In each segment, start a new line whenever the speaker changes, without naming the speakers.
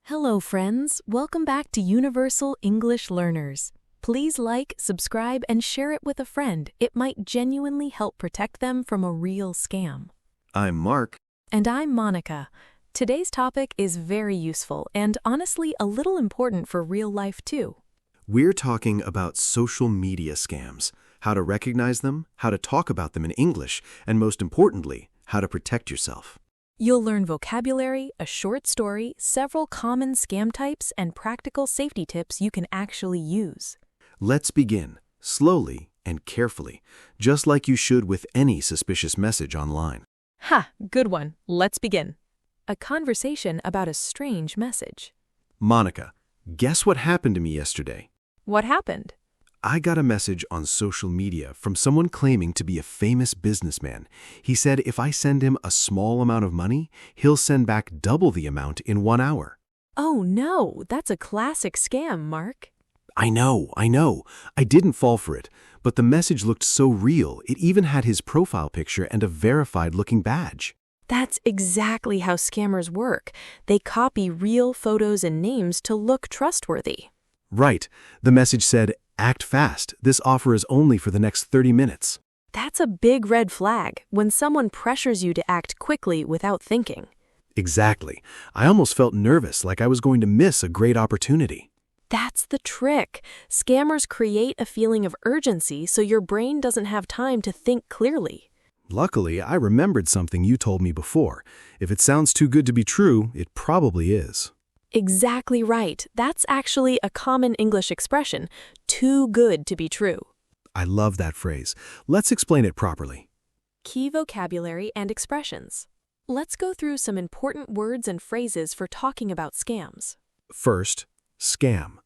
Hello, friends. Welcome back to Universal English Learners. Please like, subscribe, and share it with a friend. It might genuinely help protect them from a real scam.
I'm Mark.
And I'm Monica. Today's topic is very useful and honestly a little important for real life too.
We're talking about social media scams, how to recognize them, how to talk about them in English, and most importantly, how to protect yourself.
You'll learn vocabulary, a short story, several common scam types, and practical safety tips you can actually use.
Let's begin, slowly and carefully, just like you should with any suspicious message online.
Ha! Good one. Let's begin. A conversation about a strange message.
Monica, guess what happened to me yesterday?
What happened?
I got a message on social media from someone claiming to be a famous businessman. He said if I send him a small amount of money, he'll send back double the amount in 1 hour.
Oh no, that's a classic scam, Mark.
I know. I didn't fall for it, but the message looked so real, it even had his profile picture and a verified-looking badge.
That's exactly how scammers work. They copy real photos and names to look trustworthy.
Right. The message said, "Act fast. This offer is only for the next 30 minutes."
That's a big red flag when someone pressures you to act quickly without thinking.
Exactly. I almost felt nervous, like I was going to miss a great opportunity.
That's the trick. Scammers create a feeling of urgency so your brain doesn't have time to think clearly.
Luckily, I remembered something you told me before. If it sounds too good to be true, it probably is.
Exactly right. That's actually a common English expression, too good to be true.
I love that phrase. Let's explain it properly.
Key vocabulary and expressions. Let's go through some important words and phrases for talking about scams.
First, scam.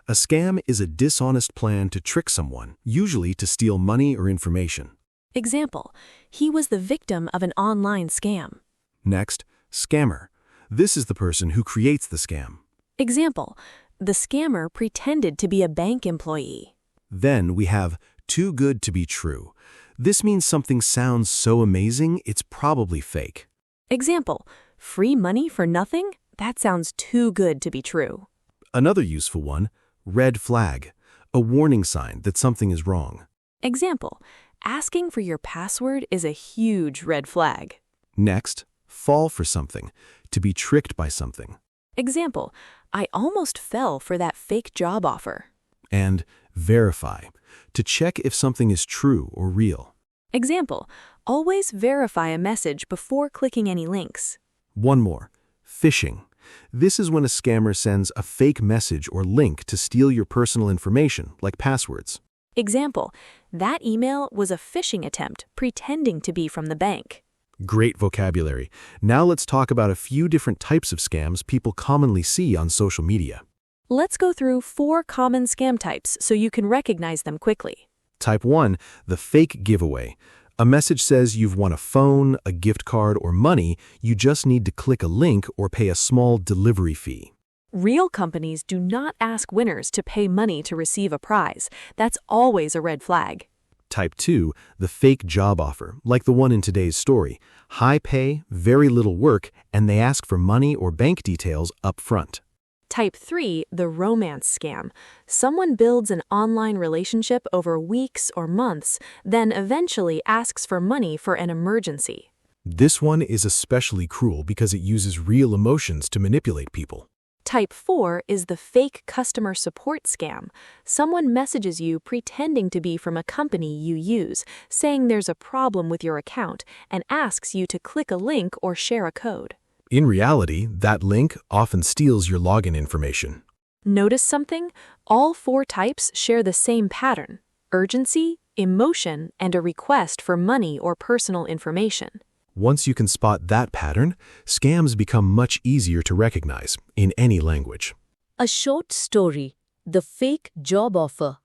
A scam is a dishonest plan to trick someone, usually to steal money or information.
Example, he was the victim of an online scam.
Next, scammer. This is the person who creates the scam.
Example, the scammer pretended to be a bank employee.
Then we have too good to be true. This means something sounds so amazing, it's probably fake.
Example, free money for nothing? That sounds too good to be true.
Another useful one, red flag, a warning sign that something is wrong.
Example, asking for your password is a huge red flag.
Next, fall for something, to be tricked by something.
Example, I almost fell for that fake job offer.
And verify, to check if something is true or real.
Example, always verify a message before clicking any links.
One more, phishing. This is when a scammer sends a fake message or link to steal your personal information, like passwords.
Example, that email was a phishing attempt pretending to be from the bank.
Great vocabulary. Now let's talk about a few different types of scams people commonly see on social media.
Let's go through 4 common scam types so you can recognize them quickly.
Type 1, the fake giveaway. A message says you've won a phone, a gift card, or money. You just need to click a link or pay a small delivery fee.
Real companies do not ask winners to pay money to receive a prize. That's always a red flag.
Type 2, the fake job offer, like the one in today's story. High pay, very little work, and they ask for money or bank details up front.
Type 3, the romance scam. Someone builds an online relationship over weeks or months, then eventually asks for money for an emergency.
This one is especially cruel because it uses real emotions to manipulate people.
Type 4 is the fake customer support scam. Someone messages you pretending to be from a company you use, saying there's a problem with your account, and asks you to click a link or share a code.
In reality, that link often steals your login information.
Notice something? All 4 types share the same pattern: urgency, emotion, and a request for money or personal information.
Once you can spot that pattern, scams become much easier to recognize in any language.
A short story, the fake job offer.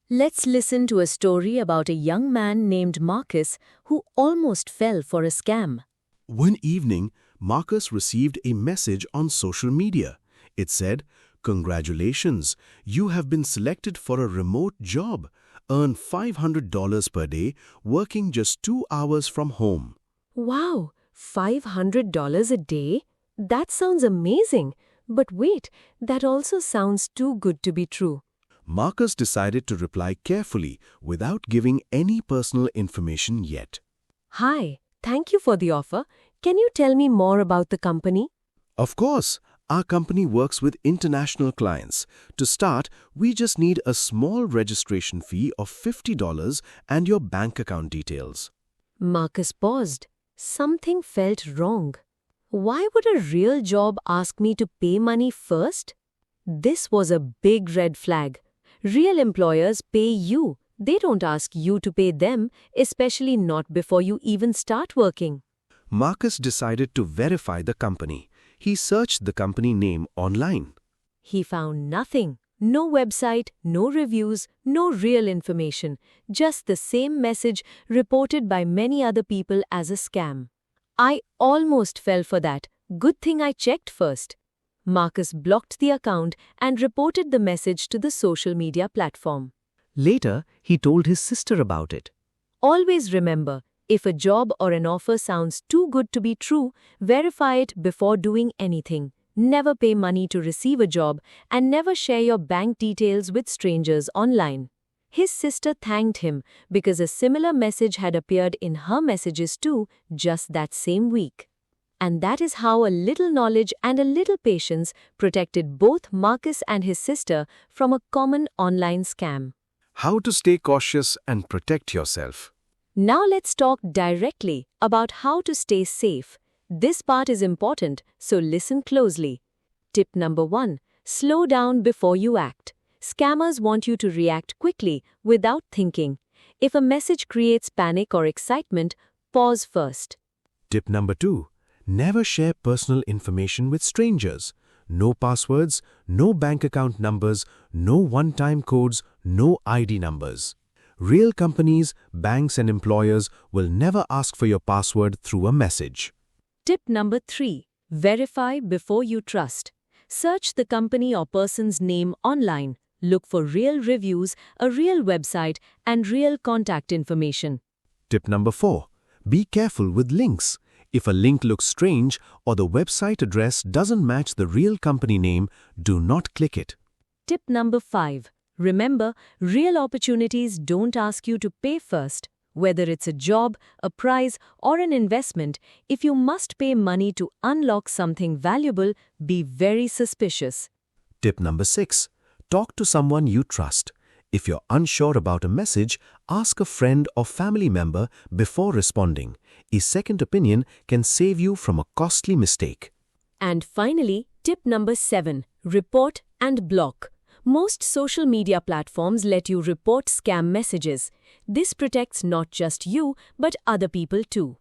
Let's listen to a story about a young man named Marcus who almost fell for a scam.
One evening, Marcus received a message on social media. It said, "Congratulations, you have been selected for a remote job. Earn $500 per day, working just 2 hours from home."
Wow, $500 a day? That sounds amazing. But wait, that also sounds too good to be true.
Marcus decided to reply carefully without giving any personal information yet.
Hi, thank you for the offer. Can you tell me more about the company?
Of course, our company works with international clients. To start, we just need a small registration fee of $50 and your bank account details.
Marcus paused. Something felt wrong. Why would a real job ask me to pay money first? This was a big red flag. Real employers pay you. They don't ask you to pay them, especially not before you even start working.
Marcus decided to verify the company. He searched the company name online.
He found nothing. No website, no reviews, no real information. Just the same message reported by many other people as a scam. I almost fell for that. Good thing I checked first. Marcus blocked the account and reported the message to the social media platform.
Later, he told his sister about it.
Always remember, if a job or an offer sounds too good to be true, verify it before doing anything. Never pay money to receive a job, and never share your bank details with strangers online. His sister thanked him because a similar message had appeared in her messages too, just that same week. And that is how a little knowledge and a little patience protected both Marcus and his sister from a common online scam.
How to stay cautious and protect yourself.
Now let's talk directly about how to stay safe. This part is important, so listen closely. Tip number 1. Slow down before you act. Scammers want you to react quickly without thinking. If a message creates panic or excitement, pause first.
Tip number 2. Never share personal information with strangers. No passwords, no bank account numbers, no one-time codes, no ID numbers. Real companies, banks and employers will never ask for your password through a message.
Tip number 3. Verify before you trust. Search the company or person's name online. Look for real reviews, a real website, and real contact information.
Tip number 4. Be careful with links. If a link looks strange or the website address doesn't match the real company name, do not click it.
Tip number 5. Remember, real opportunities don't ask you to pay first. Whether it's a job, a prize, or an investment, if you must pay money to unlock something valuable, be very suspicious.
Tip number 6. Talk to someone you trust. If you're unsure about a message, ask a friend or family member before responding. A second opinion can save you from a costly mistake.
And finally, tip number 7. Report and block. Most social media platforms let you report scam messages. This protects not just you, but other people too.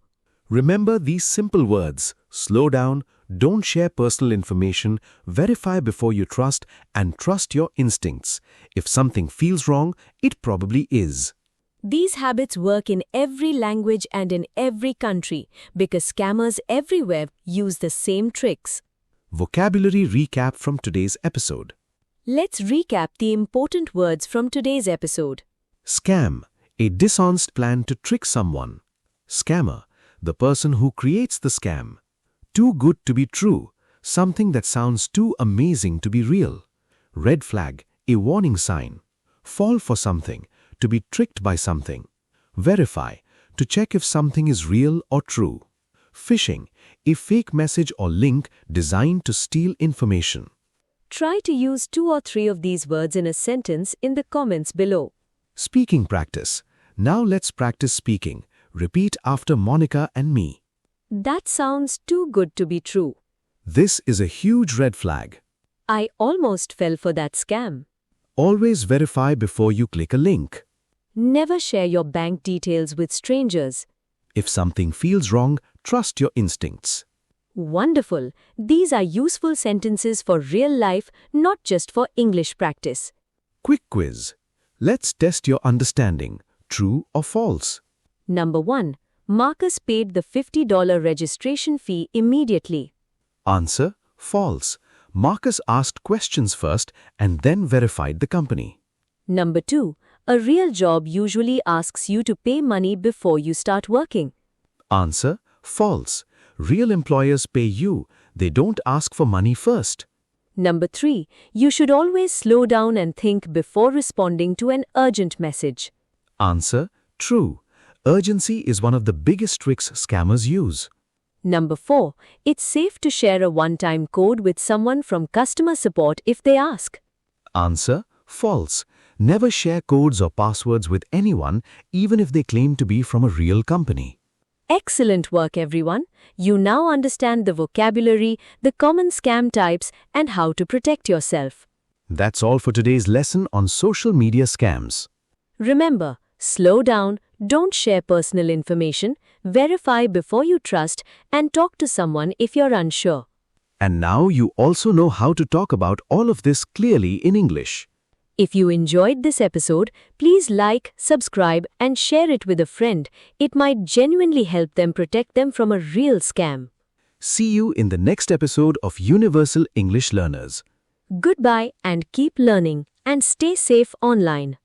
Remember these simple words: slow down, don't share personal information, verify before you trust, and trust your instincts. If something feels wrong, it probably is.
These habits work in every language and in every country because scammers everywhere use the same tricks.
Vocabulary recap from today's episode.
Let's recap the important words from today's episode.
Scam, a dishonest plan to trick someone. Scammer, the person who creates the scam. Too good to be true, something that sounds too amazing to be real. Red flag, a warning sign. Fall for something, to be tricked by something. Verify, to check if something is real or true. Phishing, a fake message or link designed to steal information.
Try to use 2 or 3 of these words in a sentence in the comments below.
Speaking practice. Now let's practice speaking. Repeat after Monica and me.
That sounds too good to be true.
This is a huge red flag.
I almost fell for that scam.
Always verify before you click a link.
Never share your bank details with strangers.
If something feels wrong, trust your instincts.
Wonderful! These are useful sentences for real life, not just for English practice.
Quick quiz. Let's test your understanding. True or false?
Number 1. Marcus paid the $50 registration fee immediately.
Answer: false. Marcus asked questions first and then verified the company.
Number 2. A real job usually asks you to pay money before you start working.
Answer: false. Real employers pay you. They don't ask for money first.
Number 3. You should always slow down and think before responding to an urgent message.
Answer: true. Urgency is one of the biggest tricks scammers use.
Number 4. It's safe to share a one-time code with someone from customer support if they ask.
Answer: false. Never share codes or passwords with anyone, even if they claim to be from a real company.
Excellent work, everyone. You now understand the vocabulary, the common scam types, and how to protect yourself.
That's all for today's lesson on social media scams.
Remember, slow down, don't share personal information, verify before you trust, and talk to someone if you're unsure.
And now you also know how to talk about all of this clearly in English.
If you enjoyed this episode, please like, subscribe, and share it with a friend. It might genuinely help them protect them from a real scam.
See you in the next episode of Universal English Learners.
Goodbye and keep learning and stay safe online.